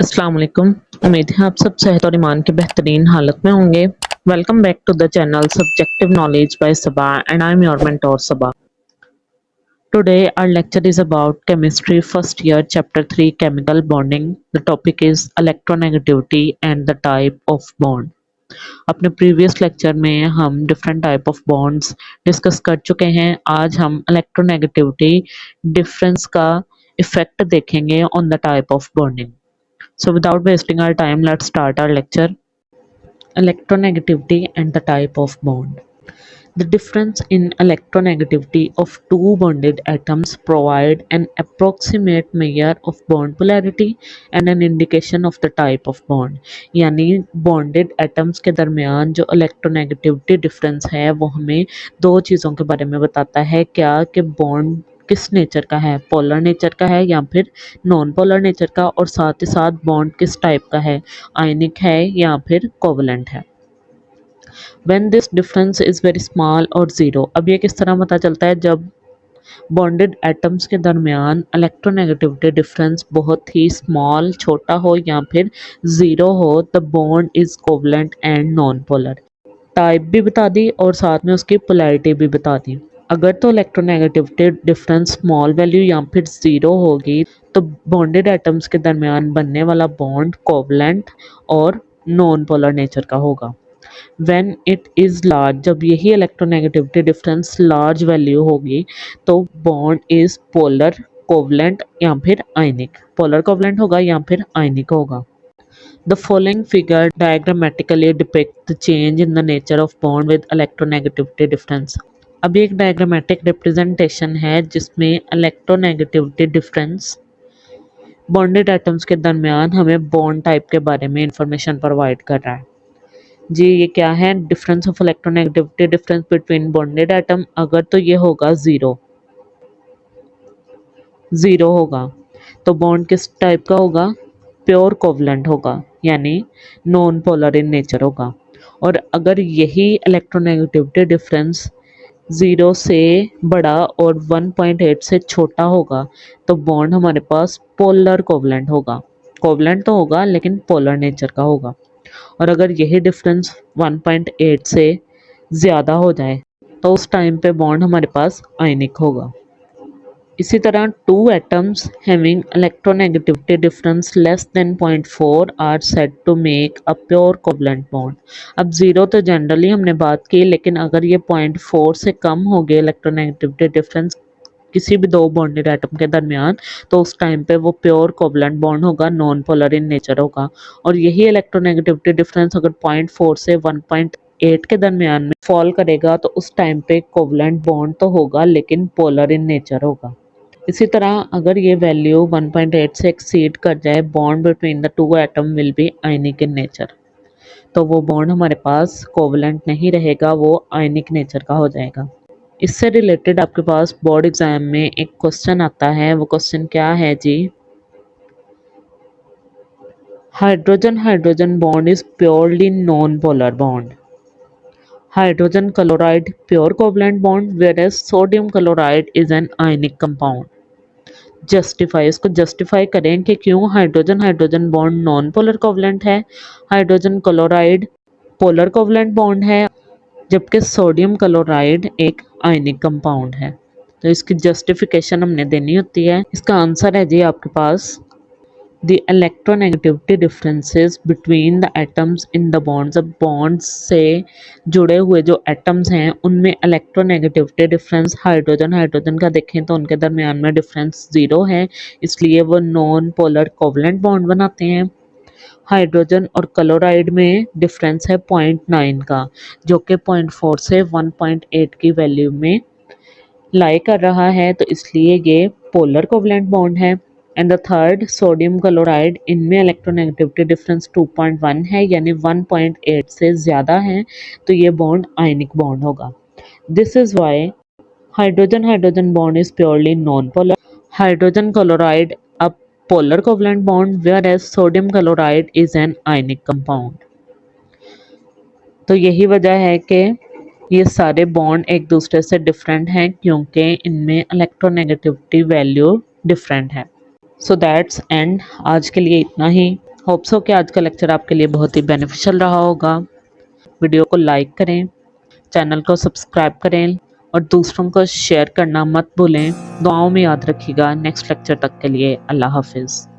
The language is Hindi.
अस्सलाम वालेकुम। उम्मीद है आप सब सेहत और ईमान की बेहतरीन हालत में होंगे। Welcome back to the channel subjective knowledge by Saba and I am your mentor Saba. Today our lecture is about chemistry first year chapter 3 chemical bonding. The topic is electronegativity and the type of bond. अपने प्रीवियस लेक्चर में हम different type of bonds discuss कर चुके हैं। आज हम इलेक्ट्रोनेगेटिविटी डिफरेंस का इफेक्ट देखेंगे on the type of bonding. So without wasting our time, let's start our lecture. Electronegativity and the type of bond. The difference in electronegativity of two bonded atoms provide an approximate measure of bond polarity and an indication of the type of bond. यानी bonded atoms के दरमियान जो electronegativity difference है वो हमें दो चीज़ों के बारे में बताता है, क्या कि bond किस नेचर का है, पोलर नेचर का है या फिर नॉन पोलर नेचर का, और साथ ही साथ बॉन्ड किस टाइप का है, आयनिक है या फिर कोवलेंट है। When this difference is very small और ज़ीरो, अब ये किस तरह पता चलता है, जब बॉन्डेड एटम्स के दरमियान इलेक्ट्रोनेगेटिविटी डिफरेंस बहुत ही स्मॉल छोटा हो या फिर ज़ीरो हो, the bond is covalent and non polar. Type भी बता दी और साथ में उसकी पोलैरिटी भी बता दी। अगर तो इलेक्ट्रोनेगेटिविटी डिफरेंस स्मॉल वैल्यू या फिर ज़ीरो होगी तो बॉन्डेड एटम्स के दरमियान बनने वाला बॉन्ड कोवलेंट और नॉन पोलर नेचर का होगा। व्हेन इट इज़ लार्ज, जब यही इलेक्ट्रोनेगेटिविटी डिफरेंस लार्ज वैल्यू होगी तो बॉन्ड इज़ पोलर कोवलेंट या फिर आयनिक, पोलर कोवलेंट होगा या फिर आयनिक होगा। The following figure diagrammatically depict the change in the nature of bond with electronegativity difference. अब एक डायग्रामेटिक रिप्रेजेंटेशन है जिसमें इलेक्ट्रोनेगेटिविटी डिफरेंस बॉन्डेड एटम्स के दरमियान हमें बॉन्ड टाइप के बारे में इंफॉर्मेशन प्रोवाइड कर रहा है। जी ये क्या है, difference of electronegativity difference between bonded atom. अगर तो ये होगा ज़ीरो होगा तो बॉन्ड किस टाइप का होगा, प्योर कोवलेंट होगा यानी नॉन पोलर इन नेचर होगा। और अगर यही इलेक्ट्रोनेगेटिविटी डिफरेंस 0 से बड़ा और 1.8 से छोटा होगा तो बॉन्ड हमारे पास पोलर कोवलेंट होगा। कोवलेंट तो होगा लेकिन पोलर नेचर का होगा। और अगर यही डिफरेंस 1.8 से ज़्यादा हो जाए तो उस टाइम पे बॉन्ड हमारे पास आयनिक होगा। इसी तरह two atoms having electronegativity difference less than 0.4 are said to make a pure covalent bond. अब ज़ीरो तो जनरली हमने बात की, लेकिन अगर ये 0.4 से कम हो गए इलेक्ट्रोनेगेटिविटी डिफरेंस किसी भी दो बॉन्डेड एटम के दरमियान तो उस टाइम पे वो प्योर कोवलेंट बॉन्ड होगा, नॉन पोलर इन नेचर होगा। और यही इलेक्ट्रोनेगेटिविटी डिफरेंस अगर 0.4 से 1.8 के दरमियान में फॉल करेगा तो उस टाइम पे कोवलेंट बॉन्ड तो होगा लेकिन पोलर इन नेचर होगा। इसी तरह अगर ये वैल्यू 1.8 से एक्सीड कर जाए, bond between the two atom will be ionic in nature, तो वो बॉन्ड हमारे पास कोवलेंट नहीं रहेगा, वो आयनिक नेचर का हो जाएगा। इससे रिलेटेड आपके पास बोर्ड एग्जाम में एक क्वेश्चन आता है, वो क्वेश्चन क्या है जी, hydrogen hydrogen bond is purely non polar bond, hydrogen chloride pure covalent bond whereas sodium chloride is an ionic compound. Justify, इसको जस्टिफाई करें कि क्यों hydrogen hydrogen bond non polar covalent है, hydrogen chloride polar covalent bond है, जबकि सोडियम क्लोराइड एक आयनिक कंपाउंड है। तो इसकी जस्टिफिकेशन हमने देनी होती है। इसका आंसर है जी आपके पास the electronegativity differences between the atoms in the bonds. अब बॉन्ड्स से जुड़े हुए जो एटम्स हैं उनमें इलेक्ट्रोनेगेटिविटी डिफरेंस हाइड्रोजन हाइड्रोजन का देखें तो उनके दरमियान में डिफरेंस ज़ीरो है, इसलिए वो नॉन पोलर कोवलेंट बॉन्ड बनाते हैं। हाइड्रोजन और क्लोराइड में डिफरेंस है 0.9 का, जो कि 0.4 से 1.8 की वैल्यू में लाई कर रहा है, तो इसलिए ये पोलर कोवलेंट बॉन्ड है। And the third sodium chloride, इनमें इलेक्ट्रोनेगेटिविटी डिफरेंस 2.1 है यानी 1.8 से ज़्यादा है, तो ये बॉन्ड आयनिक बॉन्ड होगा। This is why hydrogen hydrogen bond is purely non polar, hydrogen chloride a polar covalent bond whereas sodium chloride is an ionic compound. तो यही वजह है कि ये सारे बॉन्ड एक दूसरे से डिफरेंट हैं क्योंकि इनमें इलेक्ट्रोनेगेटिविटी वैल्यू डिफरेंट है। सो दैट्स एंड, आज के लिए इतना ही। होप्स हो कि आज का लेक्चर आपके लिए बहुत ही बेनिफिशियल रहा होगा। वीडियो को लाइक करें, चैनल को सब्सक्राइब करें और दूसरों को शेयर करना मत भूलें। दुआओं में याद रखिएगा। नेक्स्ट लेक्चर तक के लिए अल्लाह हाफिज़।